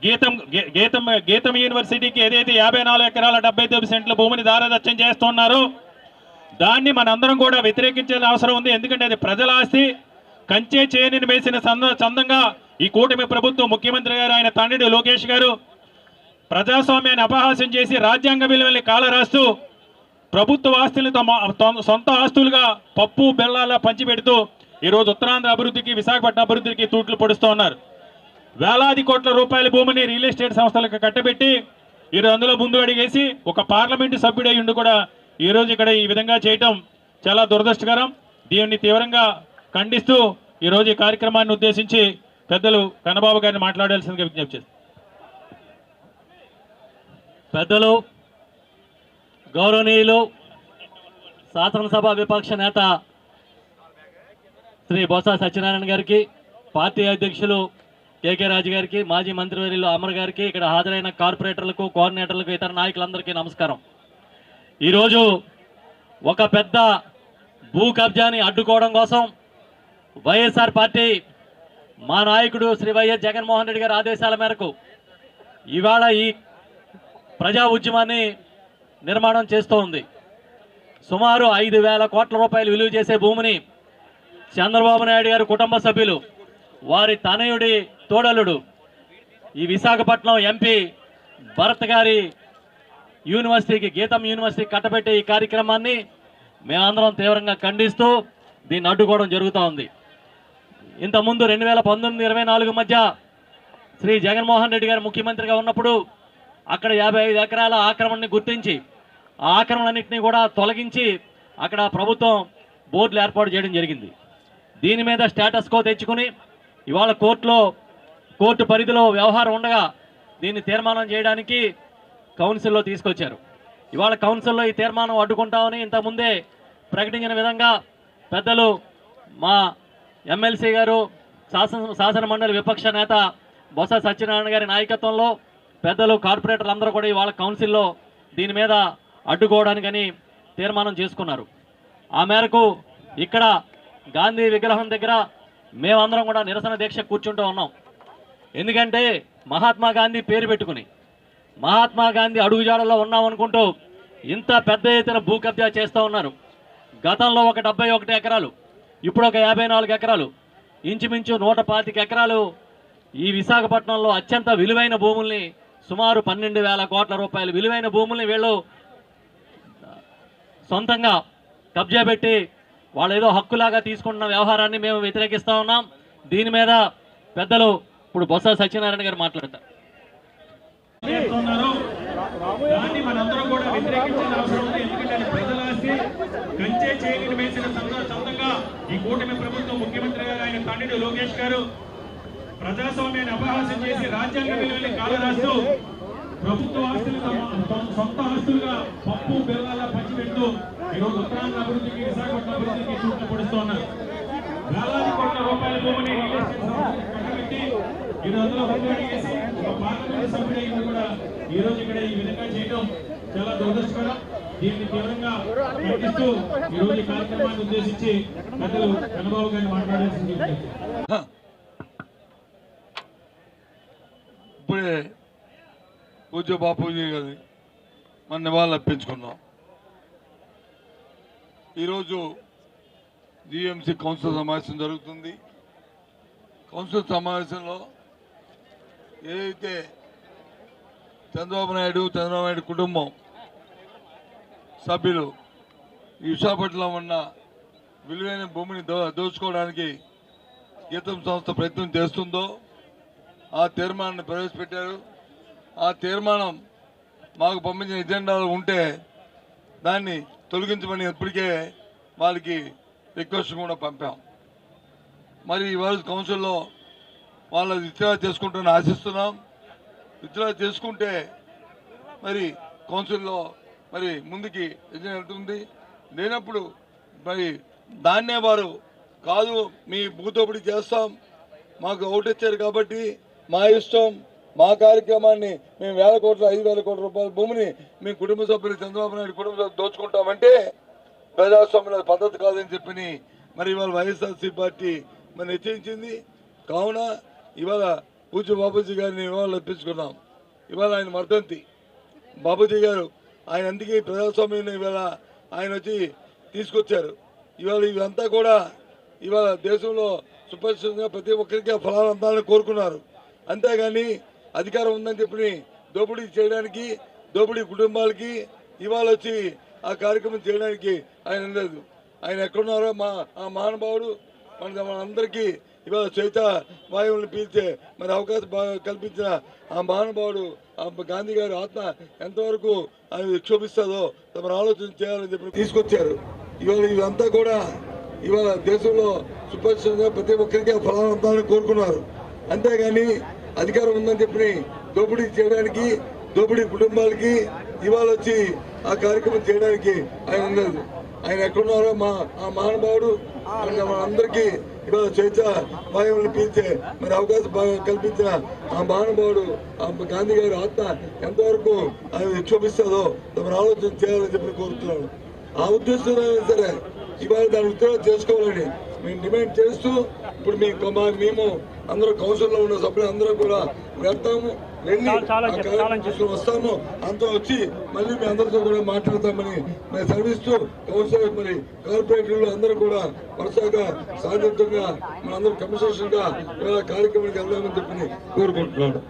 గీతం యూనివర్సిటీకి ఏదైతే 54 ఎకరాల 79 సెంట్ల భూమిని దారదత్తం చేస్తున్నారో దాన్ని మనందరం కూడా వ్యతిరేకించాల్సిన అవసరం ఉంది. ఎందుకంటే అది ప్రజల ఆస్తి. కంచే చేనిని వేసిన చందంగా ఈ కూటమి ప్రభుత్వం, ముఖ్యమంత్రి గారు, ఆయన తండ్రి లోకేష్ గారు ప్రజాస్వామ్యాన్ని అపహాస్యం చేసి రాజ్యాంగ విలువల్ని కాలరాస్తూ ప్రభుత్వ ఆస్తులతో సొంత ఆస్తులుగా పప్పు బెల్లాలా పంచిపెడుతూ ఈరోజు ఉత్తరాంధ్ర అభివృద్ధికి, విశాఖపట్నం అభివృద్ధికి తూట్లు పొడుస్తూ ఉన్నారు. వేలాది కోట్ల రూపాయల భూమిని రియల్ ఎస్టేట్ సంస్థలకు కట్టబెట్టి ఈరోజు అందులో ముందు అడిగేసి ఒక పార్లమెంటు సభ్యుడై ఉండి కూడా ఈరోజు ఇక్కడ ఈ విధంగా చేయటం చాలా దురదృష్టకరం. దీన్ని తీవ్రంగా ఖండిస్తూ ఈరోజు ఈ కార్యక్రమాన్ని ఉద్దేశించి పెద్దలు కన్నబాబు గారిని మాట్లాడాల్సిందిగా విజ్ఞప్తి చేస్తారు. పెద్దలు, గౌరవనీయులు, శాసనసభ విపక్ష నేత శ్రీ బొత్స సత్యనారాయణ గారికి, పార్టీ అధ్యక్షులు కేకే రాజు గారికి, మాజీ మంత్రివర్యులు అమర్ గారికి, ఇక్కడ హాజరైన కార్పొరేటర్లకు, కోఆర్డినేటర్లకు, ఇతర నాయకులందరికీ నమస్కారం. ఈరోజు ఒక పెద్ద భూ కబ్జాని అడ్డుకోవడం కోసం వైఎస్ఆర్ పార్టీ, మా నాయకుడు శ్రీ వైఎస్ జగన్మోహన్ రెడ్డి గారి ఆదేశాల మేరకు ఇవాళ ఈ ప్రజా ఉద్యమాన్ని నిర్మాణం చేస్తూ ఉంది. సుమారు 5,000 కోట్ల రూపాయలు విలువ చేసే భూమిని చంద్రబాబు నాయుడు గారి కుటుంబ సభ్యులు, వారి తనయుడి తోడలుడు, ఈ విశాఖపట్నం ఎంపీ భరత్ గారి యూనివర్సిటీకి, గీతం యూనివర్సిటీకి కట్టబెట్టే ఈ కార్యక్రమాన్ని మేమందరం తీవ్రంగా ఖండిస్తూ దీన్ని అడ్డుకోవడం జరుగుతూ ఉంది. ఇంతకుముందు 2019-24 మధ్య శ్రీ జగన్మోహన్ రెడ్డి గారు ముఖ్యమంత్రిగా ఉన్నప్పుడు అక్కడ 55 ఎకరాల ఆక్రమణని గుర్తించి ఆ ఆక్రమణన్నింటినీ కూడా తొలగించి అక్కడ ప్రభుత్వం బోర్డులు ఏర్పాటు చేయడం జరిగింది. దీని మీద స్టేటస్ కో తెచ్చుకుని ఇవాళ కోర్టు పరిధిలో వ్యవహారం ఉండగా దీన్ని తీర్మానం చేయడానికి కౌన్సిల్లో తీసుకొచ్చారు. ఇవాళ కౌన్సిల్లో ఈ తీర్మానం అడ్డుకుంటామని ఇంతకుముందే ప్రకటించిన విధంగా పెద్దలు మా ఎమ్మెల్సీ గారు, శాసన మండలి విపక్ష నేత బొత్స సత్యనారాయణ గారి నాయకత్వంలో పెద్దలు, కార్పొరేటర్లు అందరూ కూడా ఇవాళ కౌన్సిల్లో దీని మీద అడ్డుకోవడానికని తీర్మానం చేసుకున్నారు. ఆ మేరకు ఇక్కడ గాంధీ విగ్రహం దగ్గర మేమందరం కూడా నిరసన దీక్ష కూర్చుంటూ ఉన్నాం. ఎందుకంటే మహాత్మా గాంధీ పేరు పెట్టుకుని, మహాత్మా గాంధీ అడుగుజాడల్లో ఉన్నామనుకుంటూ ఇంత పెద్ద ఎత్తున భూ కబ్జా చేస్తూ ఉన్నారు. గతంలో ఒక 71 ఎకరాలు, ఇప్పుడు ఒక 54 ఎకరాలు, ఇంచుమించు 125 ఎకరాలు ఈ విశాఖపట్నంలో అత్యంత విలువైన భూముల్ని, సుమారు 12,000 కోట్ల రూపాయలు విలువైన భూముల్ని వీళ్ళు సొంతంగా కబ్జా పెట్టి వాళ్ళు ఏదో హక్కులాగా తీసుకుంటున్న వ్యవహారాన్ని మేము వ్యతిరేకిస్తూ ఉన్నాం. దీని మీద పెద్దలు ఇప్పుడు బొత్స సత్యనారాయణ గారు మాట్లాడతారు. దాన్ని మనందరం కూడా వ్యతిరేకించాల్సిన అవసరం ఉంది. ఎందుకంటే అది ప్రజల ఆస్తి. కంచే చేనిని వేసిన చందంగా ఈ కూటమి ప్రభుత్వం, ముఖ్యమంత్రి గారు, ఆయన తండ్రి లోకేష్ గారు ప్రజాస్వామ్యాన్ని అపహాస్యం చేసి రాజ్యాంగ విలువల్ని కాలరాస్తూ ప్రభుత్వ ఆస్తులు సొంత ఆస్తులుగా పప్పు బెల్లాలా పంచిపెడుతూ ఈరోజు ఉత్తరాంధ్ర అభివృద్ధికి, విశాఖపట్నం అభివృద్ధికి తూట్లు పొడుస్తూ ఉన్నారు. వేలాది కోట్ల రూపాయల భూమిని రియల్ ఎస్టేట్ సంస్థలకు కట్టబెట్టి ఈరోజు అందులో ముందుకేసి ఒక పార్లమెంటు సభ్యుడై కూడా ఈరోజు ఇక్కడ ఈ విధంగా చేయడం చాలా దురదృష్టకరం. దీన్ని తీవ్రంగా ఖండిస్తూ ఈరోజు ఈ కార్యక్రమాన్ని ఉద్దేశించి పెద్దలు కన్నబాబు గారిని మాట్లాడాల్సింది. ఇప్పుడే పూజ్య బాపూజీ గారి మన నివాళులు అర్పించుకున్నాం. ఈరోజు జిఎంసి కౌన్సిల్ సమావేశం జరుగుతుంది. కౌన్సిల్ సమావేశంలో ఏదైతే చంద్రబాబు నాయుడు కుటుంబం సభ్యులు ఈ విశాఖపట్నంలో ఉన్న విలువైన భూమిని దోచుకోవడానికి గీతం సంస్థ ప్రయత్నం చేస్తుందో ఆ తీర్మానాన్ని ప్రవేశపెట్టారు. ఆ తీర్మానం మాకు పంపించిన ఎజెండాలో ఉంటే దాన్ని తొలగించమని ఇప్పటికే వాళ్ళకి రిక్వెస్ట్ కూడా పంపాం. మరి ఇవాళ కౌన్సిల్లో వాళ్ళ విత్డ్రా చేసుకుంటారని ఆశిస్తున్నాం. విత్డ్రా చేసుకుంటే మరి కౌన్సిల్లో మరి ముందుకి ఎజెండా వెళ్తుంది. లేనప్పుడు మరి దాన్నే వారు కాదు, మీ భూతోపిడి చేస్తాం, మాకు ఓటు ఇచ్చారు కాబట్టి మా ఇష్టం, మా కార్యక్రమాన్ని మేము 1,000 కోట్ల 5,000 కోట్ల రూపాయల భూమిని మీ కుటుంబ సభ్యులు, చంద్రబాబు నాయుడు కుటుంబ సభ్యులు దోచుకుంటామంటే ప్రజాస్వామ్య పద్ధతి కాదని చెప్పని మరి ఇవాళ వైఎస్ఆర్సీ పార్టీ మరి నిశ్చయించింది. కావున ఇవాళ పూజ్య బాబూజీ గారిని నివాళులు అర్పించుకున్నాం. ఇవాళ ఆయన వర్ధంతి. బాబూజీ గారు ఆయన అందుకే ప్రజాస్వామ్యాన్ని ఇవాళ ఆయన వచ్చి తీసుకొచ్చారు. ఇవాళ ఇవంతా కూడా ఇవాళ దేశంలో సుపరిచితంగా ప్రతి ఒక్కరికి ఆ ఫలాలు అందాలని కోరుకున్నారు. అంతేగాని అధికారం ఉందని చెప్పి దోపిడీ చేయడానికి, దోపిడీ కుటుంబాలకి ఇవాళ వచ్చి ఆ కార్యక్రమం చేయడానికి ఆయన లేదు. ఆయన ఎక్కడున్నారో ఆ మహానుభావుడు మనందరికీ ఇవాళ శ్వేత వాయువులను పీల్చే మరి అవకాశం కల్పించిన ఆ మహానుభావుడు ఆ గాంధీ గారి ఆత్మ ఎంతవరకు అది విక్షోభిస్తుందో తమరు ఆలోచన చేయాలని చెప్పి తీసుకొచ్చారు. ఇవాళ ఇవంతా కూడా ఇవాళ దేశంలో సుపరిచితంగా ప్రతి ఒక్కరికి ఆ ఫలాలు అందాలని కోరుకున్నారు. అంతేగాని అధికారం ఉందని చెప్పి దోపిడీ చేయడానికి, దోపిడీ కుటుంబాలకి ఇవాళ వచ్చి ఆ కార్యక్రమం చేయడానికి ఆయన లేదు. ఆయన ఎక్కడున్నారో ఆ మహానుభావుడు మనందరికీ ఇవాళ స్వేచ్ఛ వాయువులను పీల్చే మరి అవకాశం కల్పించిన ఆ మహానుభావుడు ఆ గాంధీ గారి ఆత్మ ఎంతవరకు అది విక్షోభిస్తుందో తమరు ఆలోచన చేయాలని చెప్పి కోరుతున్నాను. ఆ ఉద్దేశంలో సరే ఇవాళ దాని ఉత్తర్వులు చేసుకోవాలని మేము డిమాండ్ చేస్తూ ఇప్పుడు మేము అందరూ కౌన్సిల్లో ఉన్న సభ్యులు అందరూ కూడా వెళ్తాము, వెళ్ళి తీసుకుని వస్తాము. అంతా వచ్చి మళ్ళీ మీ అందరితో కూడా మాట్లాడతామని మేము సర్విస్తూ కౌన్సిలర్ మరి కార్పొరేటర్లు అందరూ కూడా వరుసగా సాధితంగా మనందరూ కమిషన్ గా ఇవాళ కార్యక్రమానికి వెళ్దామని చెప్పి కోరుకుంటున్నాను.